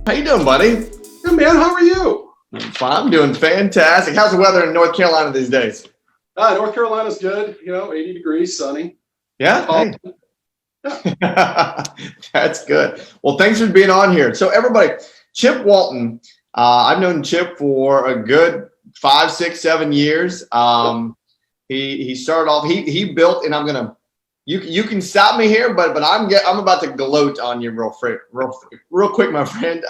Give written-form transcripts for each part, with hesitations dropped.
How you doing, buddy? Good, man. How are you? I'm doing fantastic. How's the weather in North Carolina these days? North Carolina's good. 80 degrees, sunny. Yeah? Hey. Yeah. That's good. Well, thanks for being on here. So everybody, Chip Walton, I've known Chip for a good 5, 6, 7 years. He started off, he built, and I'm going to, you can stop me here, but I'm about to gloat on you real quick, my friend.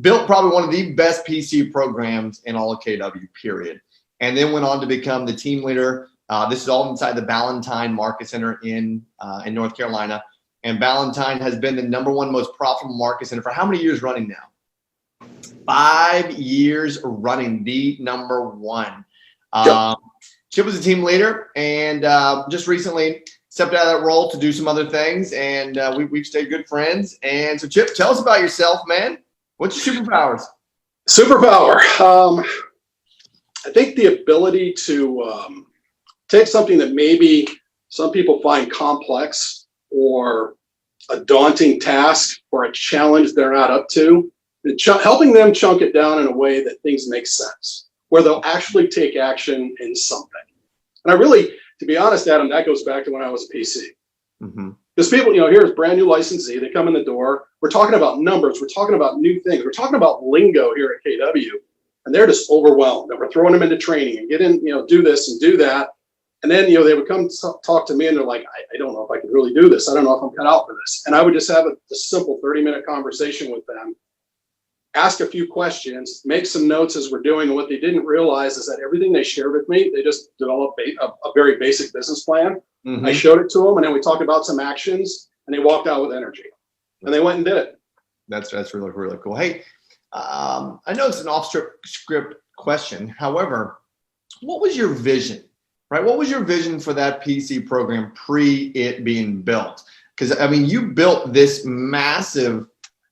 Built probably one of the best PC programs in all of KW, period. And then went on to become the team leader. This is all inside the Ballantyne Market Center in North Carolina. And Ballantyne has been the #1 most profitable market center for how many years running now? 5 years running, the #1. Chip was a team leader and just recently stepped out of that role to do some other things. And we've stayed good friends. And so, Chip, tell us about yourself, man. What's your superpowers? Superpower. I think the ability to take something that maybe some people find complex or a daunting task or a challenge they're not up to, and helping them chunk it down in a way that things make sense, where they'll actually take action in something. And I really, to be honest, Adam, that goes back to when I was a PC. Mm-hmm. Because people, here's brand new licensee, they come in the door, we're talking about numbers, we're talking about new things, we're talking about lingo here at KW, and they're just overwhelmed. And we're throwing them into training and get in, do this and do that. And then, they would come talk to me and they're like, I don't know if I can really do this. I don't know if I'm cut out for this. And I would just have a simple 30-minute conversation with them, ask a few questions, make some notes as we're doing. And what they didn't realize is that everything they shared with me, they just developed a very basic business plan. Mm-hmm. I showed it to them, and then we talked about some actions, and they walked out with energy. And they went and did it. That's really, really cool. Hey, I know it's an off-script question. However, what was your vision, right? What was your vision for that PC program pre it being built? Because, you built this massive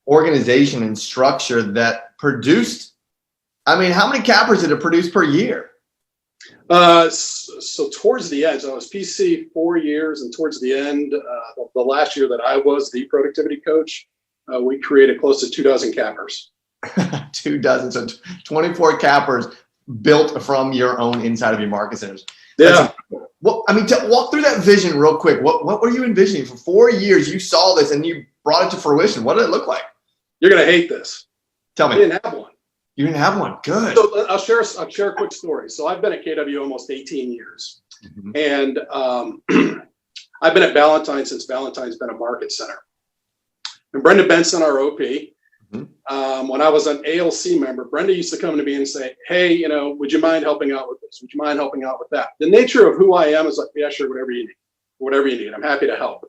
organization and structure that produced, how many cappers did it produce per year? So towards the end, so I was PC 4 years, and towards the end, the last year that I was the productivity coach, we created close to 24 cappers. 24, so 24 cappers built from your own inside of your market centers. Yeah. Well, walk through that vision real quick. What were you envisioning? For 4 years, you saw this and you brought it to fruition. What did it look like? You're going to hate this. Tell me. I didn't have one. You didn't have one. Good. So I'll share a quick story. So I've been at KW almost 18 years. Mm-hmm. And I've been at Ballantyne since Ballantyne's been a market center. And Brenda Benson, our OP, mm-hmm. When I was an ALC member, Brenda used to come to me and say, hey, would you mind helping out with this? Would you mind helping out with that? The nature of who I am is like, yeah, sure, whatever you need. I'm happy to help.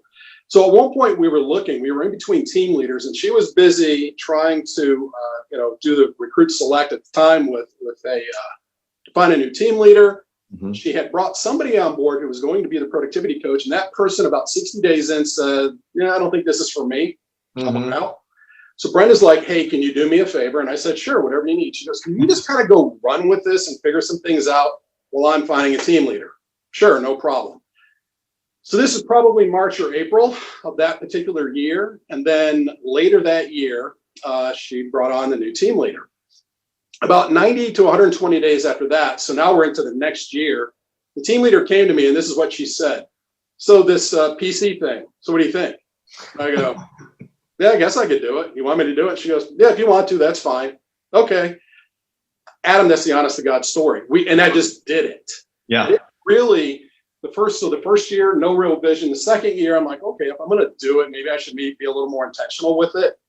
So at one point we were in between team leaders, and she was busy trying to, do the recruit select at the time with to find a new team leader. Mm-hmm. She had brought somebody on board who was going to be the productivity coach, and that person about 60 days in said, I don't think this is for me. Mm-hmm. I'm out. So Brenda's like, hey, can you do me a favor? And I said, sure, whatever you need. She goes, can you just kind of go run with this and figure some things out while I'm finding a team leader? Sure, no problem. So this is probably March or April of that particular year. And then later that year, she brought on the new team leader. About 90 to 120 days after that, so now we're into the next year, the team leader came to me and this is what she said. So this PC thing, so what do you think? I go, yeah, I guess I could do it. You want me to do it? She goes, yeah, if you want to, that's fine. Okay. Adam, that's the honest to God story. And I just did it. Yeah. It really... The first year, no real vision. The second year, I'm like, okay, if I'm going to do it, maybe I should be a little more intentional with it.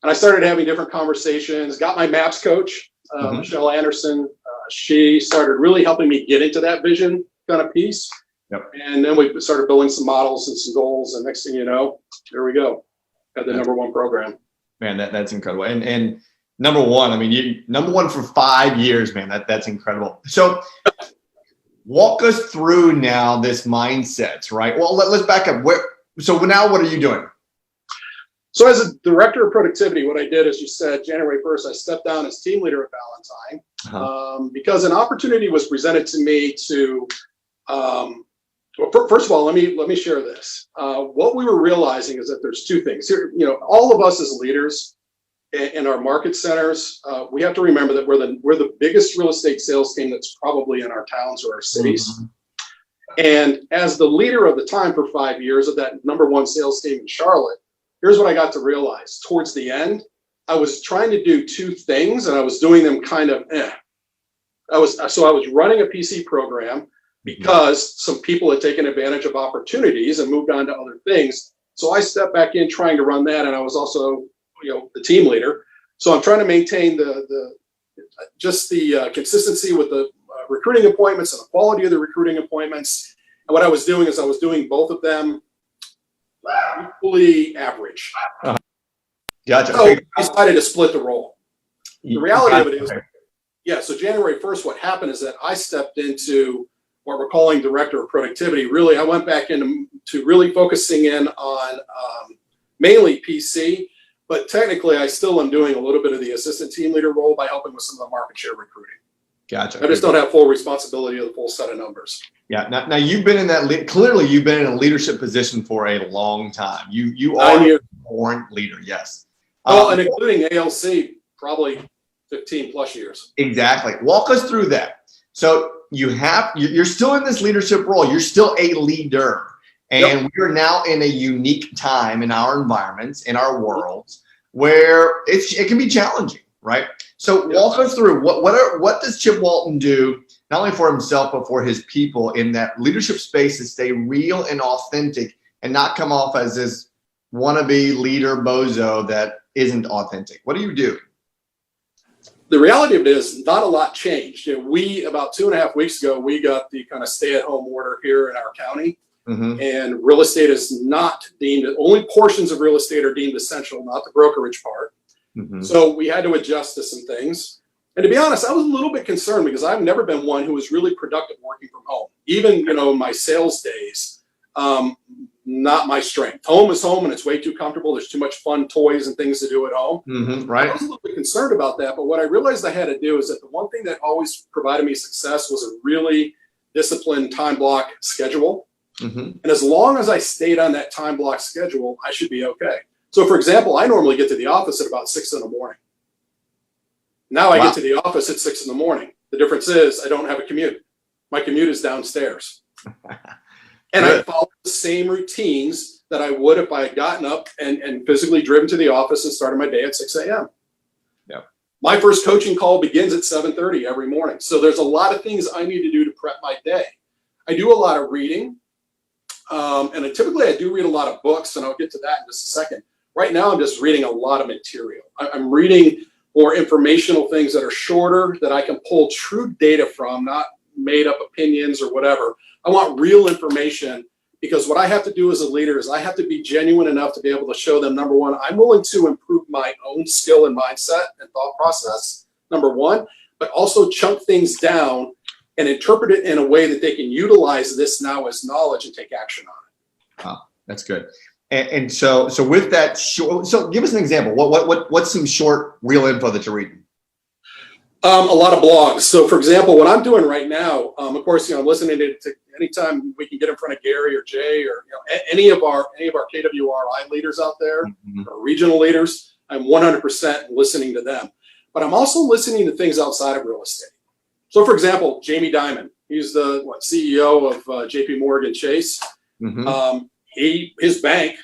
And I started having different conversations, got my MAPS coach, mm-hmm. Michelle Anderson. She started really helping me get into that vision kind of piece. Yep. And then we started building some models and some goals. And next thing you know, here we go. Got the #1 program. Man, that's incredible. And #1, you #1 for 5 years, man. That's incredible. So walk us through now this mindset, right? Well, let's back up. So now what are you doing? So as a director of productivity, what I did, as you said, January 1st, I stepped down as team leader at Ballantyne because an opportunity was presented to me to, first of all, let me share this. What we were realizing is that there's two things here. All of us as leaders, in our market centers, we have to remember that we're the biggest real estate sales team that's probably in our towns or our cities. Mhm. And as the leader of the time for 5 years of that number one sales team in Charlotte, here's what I got to realize. Towards the end, I was trying to do two things, and I was doing them kind of I was running a PC program because some people had taken advantage of opportunities and moved on to other things. So I stepped back in trying to run that, and I was also, the team leader. So I'm trying to maintain the consistency with the recruiting appointments and the quality of the recruiting appointments. And what I was doing is I was doing both of them equally average. Gotcha. So I decided to split the role. The reality of it is, so January 1st, what happened is that I stepped into what we're calling director of productivity. Really, I went back into really focusing in on mainly PC, but technically I still am doing a little bit of the assistant team leader role by helping with some of the market share recruiting. Gotcha. I just don't have full responsibility of the full set of numbers. Yeah. Now you've been in that. Clearly, you've been in a leadership position for a long time. You are a born leader. Yes. And including ALC, probably 15 plus years. Exactly. Walk us through that. So you're still in this leadership role. You're still a leader, and we're now in a unique time in our environments, in our worlds, where it can be challenging, right? So walk us through what does Chip Walton do, not only for himself, but for his people in that leadership space to stay real and authentic and not come off as this wannabe leader bozo that isn't authentic. What do you do? The reality of it is not a lot changed. We, about 2.5 weeks ago, we got the kind of stay-at-home order here in our county. Mm-hmm. And real estate is not deemed, only portions of real estate are deemed essential, not the brokerage part. Mm-hmm. So we had to adjust to some things. And to be honest, I was a little bit concerned because I've never been one who was really productive working from home. Even, my sales days, not my strength. Home is home and it's way too comfortable. There's too much fun toys and things to do at home. Mm-hmm, right. I was a little bit concerned about that. But what I realized I had to do is that the one thing that always provided me success was a really disciplined time block schedule. Mm-hmm. And as long as I stayed on that time block schedule, I should be okay. So, for example, I normally get to the office at about 6 in the morning. Now I get to the office at 6 in the morning. The difference is I don't have a commute. My commute is downstairs. And I follow the same routines that I would if I had gotten up and physically driven to the office and started my day at 6 a.m. Yeah. My first coaching call begins at 7:30 every morning. So there's a lot of things I need to do to prep my day. I do a lot of reading. And typically I do read a lot of books, and I'll get to that in just a second. Right now, I'm just reading a lot of material. I'm reading more informational things that are shorter that I can pull true data from, not made up opinions or whatever. I want real information because what I have to do as a leader is I have to be genuine enough to be able to show them, number one, I'm willing to improve my own skill and mindset and thought process, number one, but also chunk things down and interpret it in a way that they can utilize this now as knowledge and take action on it. Oh, that's good. And so with that, so give us an example. What's some short, real info that you're reading? A lot of blogs. So, for example, what I'm doing right now, of course, I'm listening to anytime we can get in front of Gary or Jay or any of our KWRI leaders out there, mm-hmm. or regional leaders. I'm 100% listening to them, but I'm also listening to things outside of real estate. So, for example, Jamie Dimon, he's the CEO of JP Morgan Chase. Mm-hmm. His bank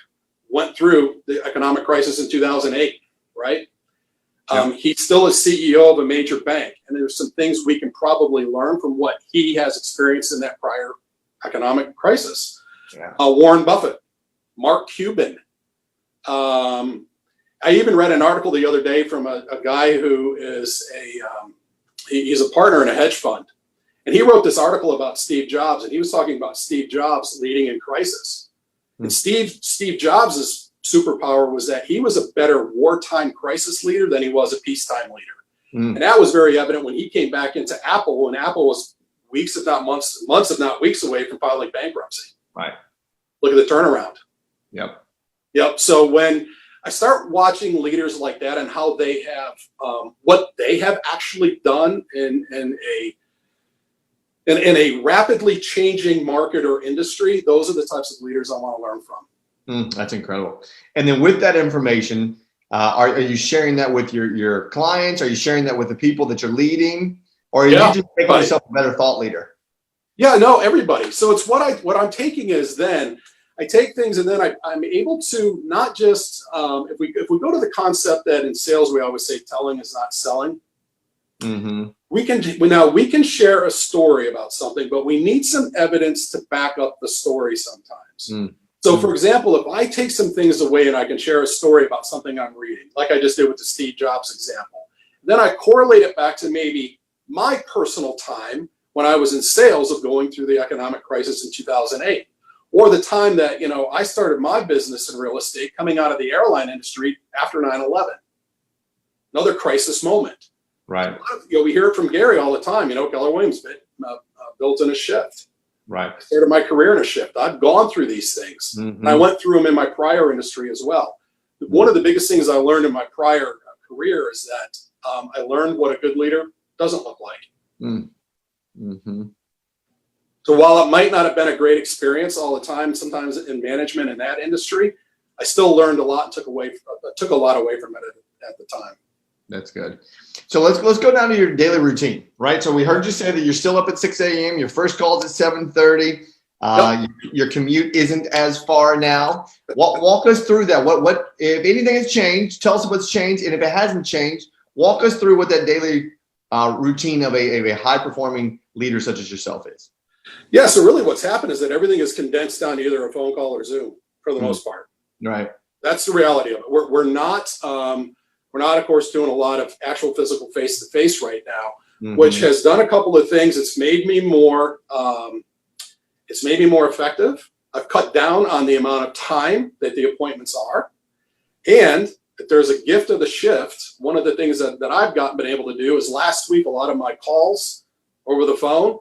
went through the economic crisis in 2008, right? Yeah. He's still a CEO of a major bank, and there's some things we can probably learn from what he has experienced in that prior economic crisis. Yeah. Warren Buffett, Mark Cuban. I even read an article the other day from a guy who is he's a partner in a hedge fund, and he wrote this article about Steve Jobs, and he was talking about Steve Jobs leading in crisis. And Steve Jobs' superpower was that he was a better wartime crisis leader than he was a peacetime leader. And that was very evident when he came back into Apple, when Apple was weeks, if not months, if not weeks away from filing bankruptcy. Right. Look at the turnaround. Yep. So when I start watching leaders like that and how they have, what they have actually done in a rapidly changing market or industry, those are the types of leaders I want to learn from. That's incredible. And then with that information, Are you sharing that with your clients? Are you sharing that with the people that you're leading? Or are you just making yourself a better thought leader? Yeah, no, everybody. So it's what I'm taking is then I take things and then I'm able to not just if we go to the concept that in sales we always say telling is not selling. Mm-hmm. We can share a story about something, but we need some evidence to back up the story sometimes. Mm. So, for example, if I take some things away and I can share a story about something I'm reading, like I just did with the Steve Jobs example, then I correlate it back to maybe my personal time when I was in sales of going through the economic crisis in 2008, or the time that, I started my business in real estate coming out of the airline industry after 9/11. Another crisis moment. Right. We hear it from Gary all the time. Keller Williams built in a shift. Right. I started my career in a shift. I've gone through these things. Mm-hmm. And I went through them in my prior industry as well. One of the biggest things I learned in my prior career is that I learned what a good leader doesn't look like. Mm-hmm. So while it might not have been a great experience all the time, sometimes in management in that industry, I still learned a lot and took a lot away from it at the time. That's good. So let's go down to your daily routine, right? So we heard you say that you're still up at 6 a.m. Your first call's at 7:30. Yep. Your commute isn't as far now. Walk us through that. What if anything has changed? Tell us what's changed, and if it hasn't changed, walk us through what that daily routine of a high performing leader such as yourself is. Yeah. So really, what's happened is that everything is condensed down to either a phone call or Zoom for the most part. Right. That's the reality of it. We're not, of course, doing a lot of actual physical face-to-face right now, which has done a couple of things. It's made me more effective. I've cut down on the amount of time that the appointments are. And if there's a gift of the shift, one of the things that I've been able to do is last week, a lot of my calls over the phone,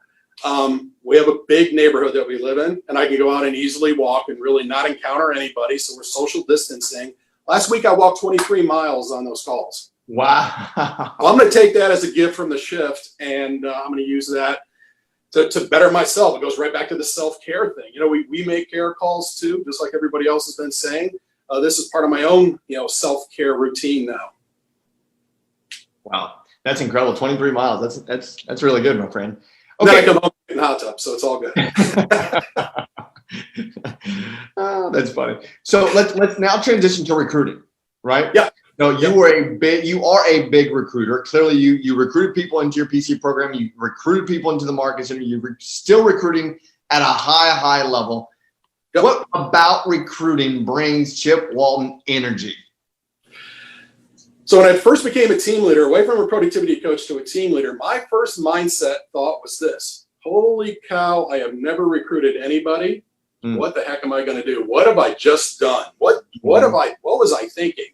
we have a big neighborhood that we live in, and I can go out and easily walk and really not encounter anybody. So we're social distancing. Last week, I walked 23 miles on those calls. Wow. I'm going to take that as a gift from the shift, and I'm going to use that to better myself. It goes right back to the self-care thing. We make care calls too, just like everybody else has been saying. This is part of my own, self-care routine now. Wow. That's incredible. 23 miles. That's really good, my friend. Okay. Then I come home in the hot tub, so it's all good. Oh, that's funny. So let's now transition to recruiting, right? Yeah. No, you are a big recruiter. Clearly, you recruited people into your PC program. You recruited people into the market center. You're still recruiting at a high level. Yep. What about recruiting brings Chip Walton energy? So when I first became a team leader, away from a productivity coach to a team leader, my first mindset thought was this: holy cow, I have never recruited anybody. What the heck am I going to do? What have I just done? What was I thinking?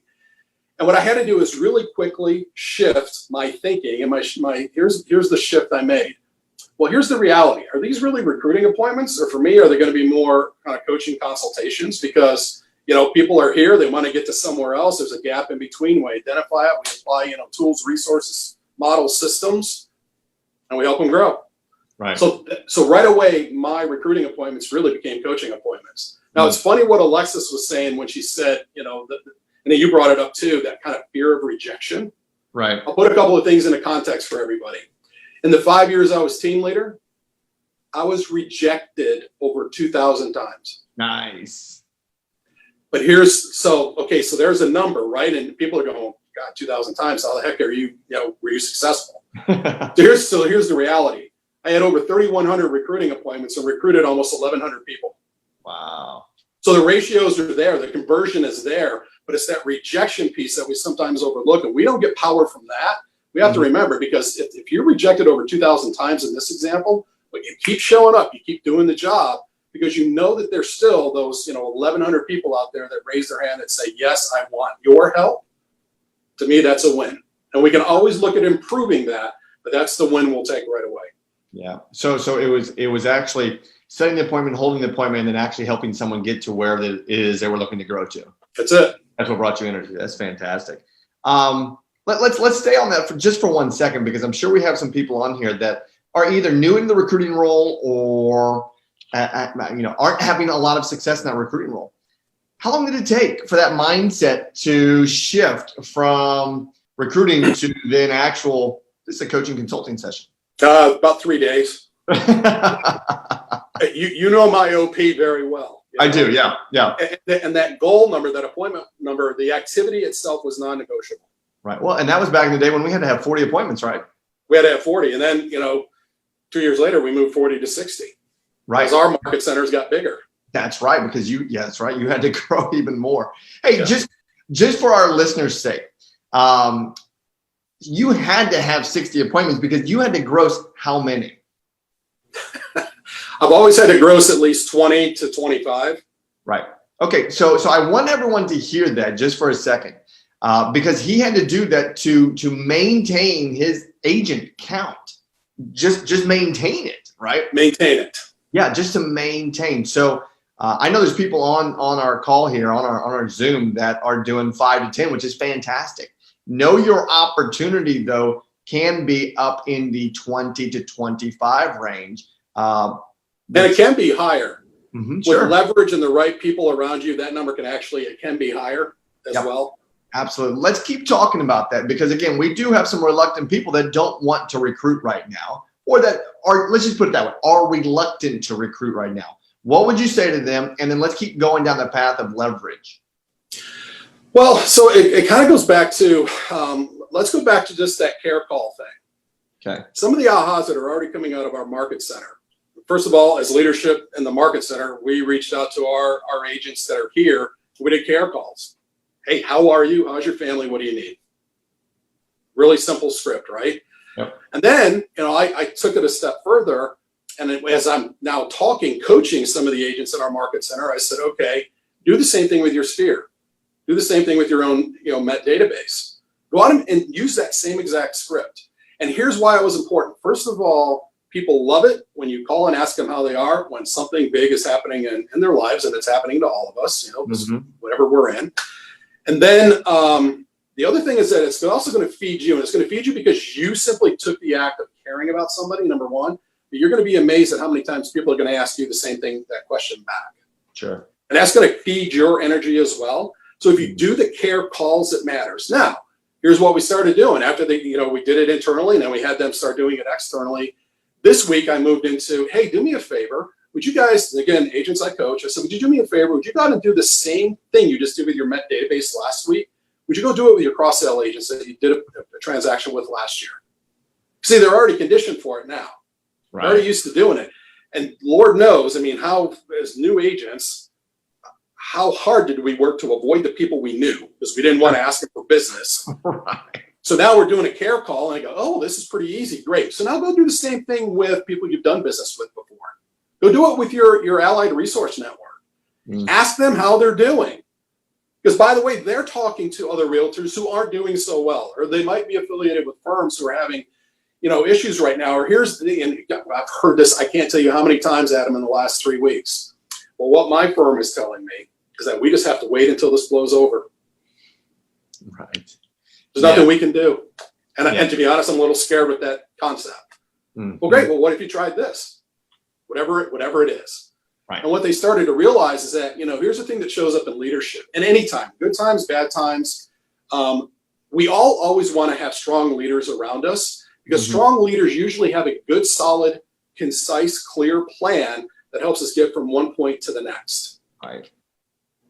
And what I had to do is really quickly shift my thinking. And here's the shift I made. Well, here's the reality. Are these really recruiting appointments? Or for me, are they going to be more kind of coaching consultations? Because, people are here, they want to get to somewhere else. There's a gap in between. We identify it, we apply, tools, resources, models, systems, and we help them grow. Right. So right away, my recruiting appointments really became coaching appointments. Now, it's funny what Alexis was saying when she said, and you brought it up too, that kind of fear of rejection. Right. I'll put a couple of things into context for everybody. In the 5 years I was team leader, I was over 2,000 times. Nice. But so there's a number, right? And people are going, God, 2,000 times. How the heck were you successful? So here's the reality. I had over 3,100 recruiting appointments and recruited almost 1,100 people. Wow. So the ratios are there. The conversion is there, but it's that rejection piece that we sometimes overlook. And we don't get power from that. We have to remember, because if you're rejected over 2,000 times in this example, but you keep showing up, you keep doing the job, because that there's still those 1,100 people out there that raise their hand and say, yes, I want your help. To me, that's a win. And we can always look at improving that, but that's the win we'll take right away. Yeah. So it was actually setting the appointment, holding the appointment, and then actually helping someone get to where it is they were looking to grow to. That's it. That's what brought you energy. That's fantastic. Let's stay on that for 1 second, because I'm sure we have some people on here that are either new in the recruiting role or aren't having a lot of success in that recruiting role. How long did it take for that mindset to shift from recruiting to then actual, this is a coaching consulting session? About 3 days. You know my OP very well. I do, yeah. And that goal number, that appointment number, the activity itself was non-negotiable. Right. Well, and that was back in the day when we had to have 40 appointments, right? We had to have 40. And then, 2 years later, we moved 40 to 60. Right. As our market centers got bigger. That's right. Because that's right. You had to grow even more. Hey, just for our listeners' sake, you had to have 60 appointments because you had to gross how many? I've always had to gross at least 20 to 25. Right. Okay. So I want everyone to hear that just for a second, because he had to do that to maintain his agent count. Just maintain it, right? Maintain it. Yeah, just to maintain. So I know there's people on our call here, on our Zoom, that are doing 5 to 10, which is fantastic. Know your opportunity, though, can be up in the 20 to 25 range. And it can be higher. Sure. With leverage and the right people around you, that number it can be higher as well. Absolutely. Let's keep talking about that, because again, we do have some reluctant people that don't want to recruit right now, or that are, let's just put it that way, are reluctant to recruit right now. What would you say to them? And then let's keep going down the path of leverage. Well, so it kind of goes back to, let's go back to just that care call thing. Okay. Some of the ahas that are already coming out of our market center. First of all, as leadership in the market center, we reached out to our agents that are here. We did care calls. Hey, how are you? How's your family? What do you need? Really simple script, right? Yep. And then, I took it a step further. And as I'm now coaching some of the agents in our market center, I said, okay, do the same thing with your sphere. Do the same thing with your own, Met database. Go out and use that same exact script. And here's why it was important. First of all, people love it when you call and ask them how they are when something big is happening in their lives, and it's happening to all of us, whatever we're in. And then the other thing is that it's also going to feed you, and it's going to feed you because you simply took the act of caring about somebody, number one. But you're going to be amazed at how many times people are going to ask you the same thing, that question back. Sure. And that's going to feed your energy as well. So if you do the care calls, it matters. Now, here's what we started doing after we did it internally, and then we had them start doing it externally. This week I moved into, hey, do me a favor. Would you guys, again, agents I coach, I said, would you do me a favor? Would you go out and do the same thing you just did with your Met database last week? Would you go do it with your cross-sell agents that you did a transaction with last year? See, they're already conditioned for it now. Right. They're already used to doing it. And Lord knows, how, as new agents, how hard did we work to avoid the people we knew because we didn't want to ask them for business. Right. So now we're doing a care call, and I go, oh, this is pretty easy. Great. So now go do the same thing with people you've done business with before. Go do it with your allied resource network. Ask them how they're doing. Because, by the way, they're talking to other realtors who aren't doing so well, or they might be affiliated with firms who are having, issues right now. Or and I've heard this, I can't tell you how many times, Adam, in the last 3 weeks. Well, what my firm is telling me is that we just have to wait until this blows over. Right. There's nothing we can do. And to be honest, I'm a little scared with that concept. Well, great. Well, what if you tried this? Whatever it is. Right. And what they started to realize is that, here's the thing that shows up in leadership. And any time, good times, bad times, we all always want to have strong leaders around us because strong leaders usually have a good, solid, concise, clear plan that helps us get from one point to the next. Right.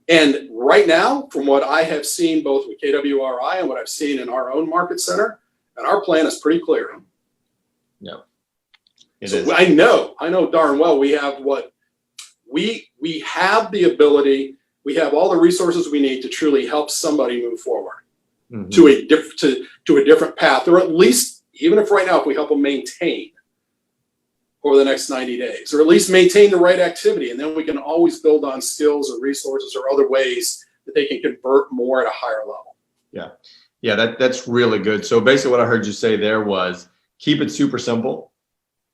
And right now, from what I have seen both with KWRI and what I've seen in our own market center, and our plan is pretty clear. Yep. So I know darn well we have we have the ability, we have all the resources we need to truly help somebody move forward to a different path, or at least, even if right now, if we help them maintain over the next 90 days, or at least maintain the right activity. And then we can always build on skills or resources or other ways that they can convert more at a higher level. Yeah. Yeah, that's really good. So basically what I heard you say there was keep it super simple.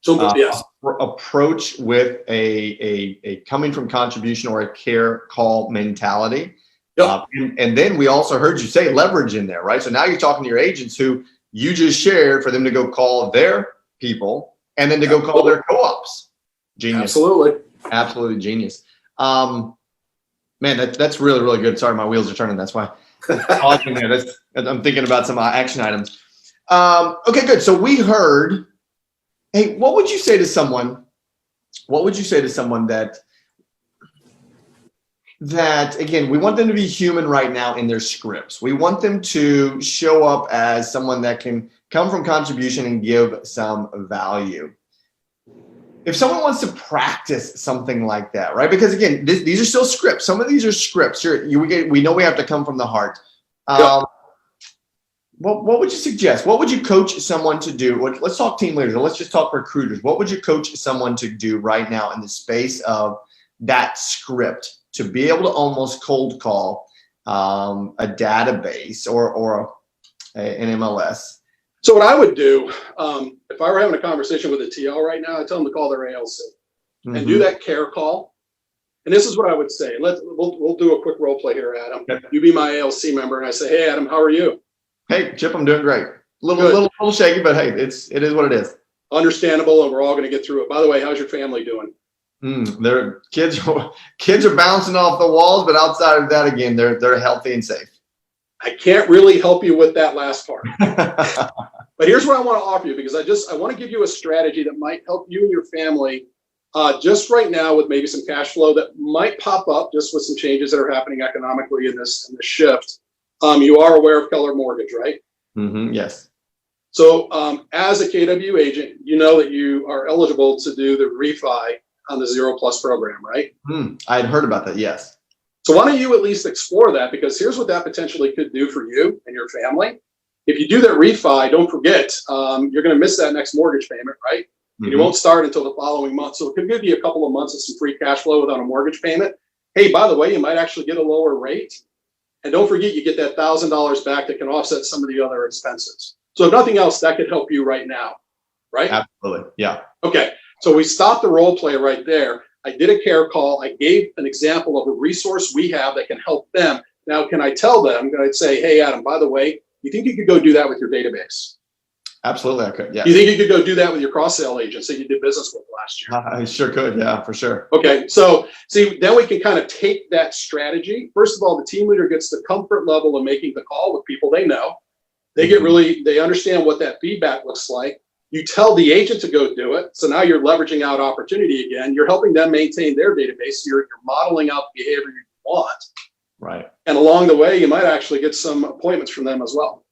Yes. Approach with a coming from contribution or a care call mentality. Yep. And then we also heard you say leverage in there, right? So now you're talking to your agents who you just shared for them to go call their people and then to go call their co-ops. Genius. Absolutely. Absolutely genius. Man, that's really, really good. Sorry, my wheels are turning. That's why. I'm thinking about some action items. Okay, good. So we heard, hey, what would you say to someone that again, we want them to be human right now in their scripts. We want them to show up as someone that can come from contribution and give some value. If someone wants to practice something like that, right? Because again, these are still scripts. Some of these are scripts. We know we have to come from the heart. Yep. What would you suggest? What would you coach someone to do? Let's talk team leaders, or let's just talk recruiters. What would you coach someone to do right now in the space of that script to be able to almost cold call a database or an MLS? So what I would do, if I were having a conversation with a TL right now, I'd tell them to call their ALC and do that care call. And this is what I would say. We'll do a quick role play here, Adam. Okay. You be my ALC member, and I say, hey, Adam, how are you? Hey, Chip, I'm doing great. Little shaky, but hey, it is what it is. Understandable, and we're all going to get through it. By the way, how's your family doing? Their kids are bouncing off the walls, but outside of that, again, they're healthy and safe. I can't really help you with that last part. But here's what I want to offer you, because I want to give you a strategy that might help you and your family just right now with maybe some cash flow that might pop up just with some changes that are happening economically in this shift. You are aware of Keller Mortgage, right? Yes. So as a KW agent, you know that you are eligible to do the refi on the 0+ program, right? I had heard about that, yes. So why don't you at least explore that? Because here's what that potentially could do for you and your family. If you do that refi, don't forget, you're going to miss that next mortgage payment, right? And you won't start until the following month. So it could give you a couple of months of some free cash flow without a mortgage payment. Hey, by the way, you might actually get a lower rate. And don't forget, you get that $1,000 back that can offset some of the other expenses. So if nothing else, that could help you right now, right? Absolutely, yeah. Okay. So we stopped the role play right there. I did a care call. I gave an example of a resource we have that can help them. Now, can I tell them, can I say, hey, Adam, by the way, you think you could go do that with your database? Absolutely, I could, yeah. You think you could go do that with your cross-sale agents that you did business with last year? I sure could, yeah, for sure. Okay, so see, then we can kind of take that strategy. First of all, the team leader gets the comfort level of making the call with people they know. They get they understand what that feedback looks like. You tell the agent to go do it. So now you're leveraging out opportunity again. You're helping them maintain their database. So you're modeling out the behavior you want. Right. And along the way, you might actually get some appointments from them as well.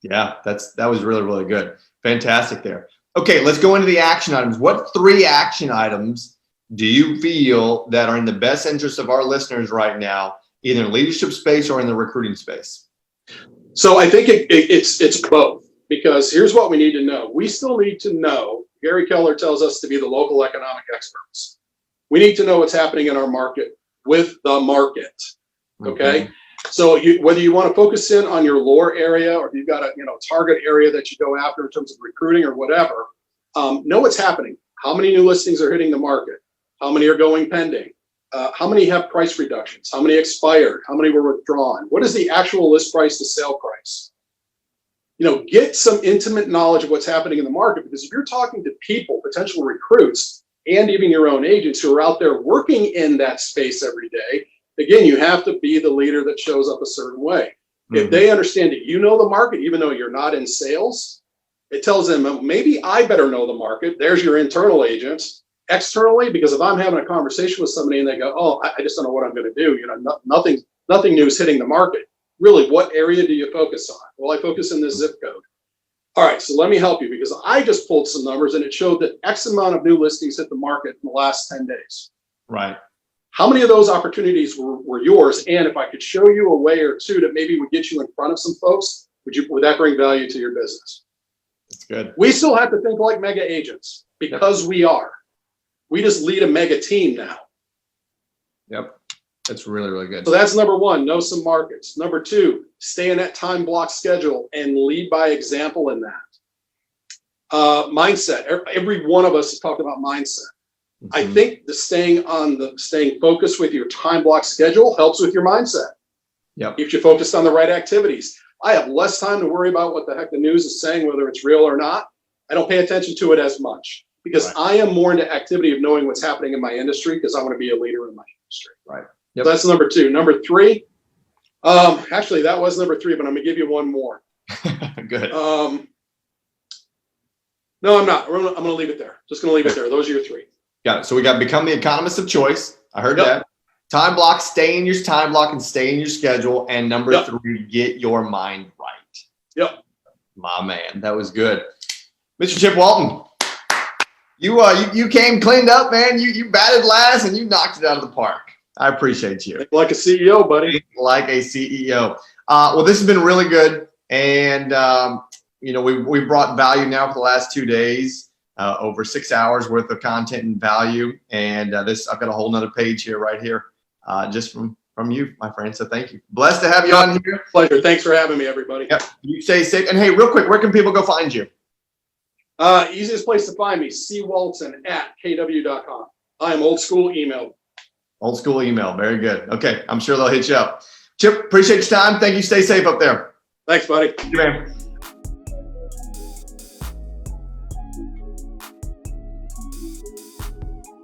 Yeah, that was really, really good. Fantastic there. Okay, let's go into the action items. What 3 action items do you feel that are in the best interest of our listeners right now, either in leadership space or in the recruiting space? So I think it's both. Because here's what we need to know. We still need to know, Gary Keller tells us to be the local economic experts. We need to know what's happening in our market with the market, okay? So whether you want to focus in on your lore area or if you've got a target area that you go after in terms of recruiting or whatever, know what's happening. How many new listings are hitting the market? How many are going pending? How many have price reductions? How many expired? How many were withdrawn? What is the actual list price to sale price? Get some intimate knowledge of what's happening in the market, because if you're talking to people, potential recruits, and even your own agents who are out there working in that space every day, again, you have to be the leader that shows up a certain way. If they understand that you know the market, even though you're not in sales, it tells them, maybe I better know the market. There's your internal agent. Externally, because if I'm having a conversation with somebody and they go, oh, I just don't know what I'm going to do, nothing new is hitting the market. Really, what area do you focus on? Well, I focus in this zip code. All right, so let me help you, because I just pulled some numbers and it showed that X amount of new listings hit the market in the last 10 days. Right. How many of those opportunities were yours? And if I could show you a way or two that maybe would get you in front of some folks, would that bring value to your business? That's good. We still have to think like mega agents, because we are. We just lead a mega team now. Yep. That's really, really good. So that's number 1, know some markets. Number 2, stay in that time block schedule and lead by example in that. Mindset. Every one of us has talked about mindset. I think staying focused with your time block schedule helps with your mindset. Yep. If you're focused on the right activities. I have less time to worry about what the heck the news is saying, whether it's real or not. I don't pay attention to it as much, because I am more into activity of knowing what's happening in my industry, because I want to be a leader in my industry. Right. Yep. That's number 2. Number 3, actually that was number 3, but I'm gonna give you one more. Good. No, I'm not. I'm gonna leave it there. Just gonna leave it there. Those are your 3. Got it. So we got become the economist of choice. I heard Yep. that. Time block, stay in your time block and stay in your schedule. And number Yep. 3, get your mind right. Yep. My man, that was good. Mr. Chip Walton, you came cleaned up, man. You batted last and you knocked it out of the park. I appreciate you. Like a CEO, buddy. Like a CEO. Well, this has been really good. And, we brought value now for the last 2 days, over 6 hours worth of content and value. And I've got a whole nother page here, right here, just from you, my friend. So thank you. Blessed to have you on here. Pleasure. Thanks for having me, everybody. Yep. You stay safe. And hey, real quick, where can people go find you? Easiest place to find me, cwalton@kw.com. I am old school email. Old school email. Very good. Okay. I'm sure they'll hit you up. Chip, appreciate your time. Thank you. Stay safe up there. Thanks, buddy. Thank you, man.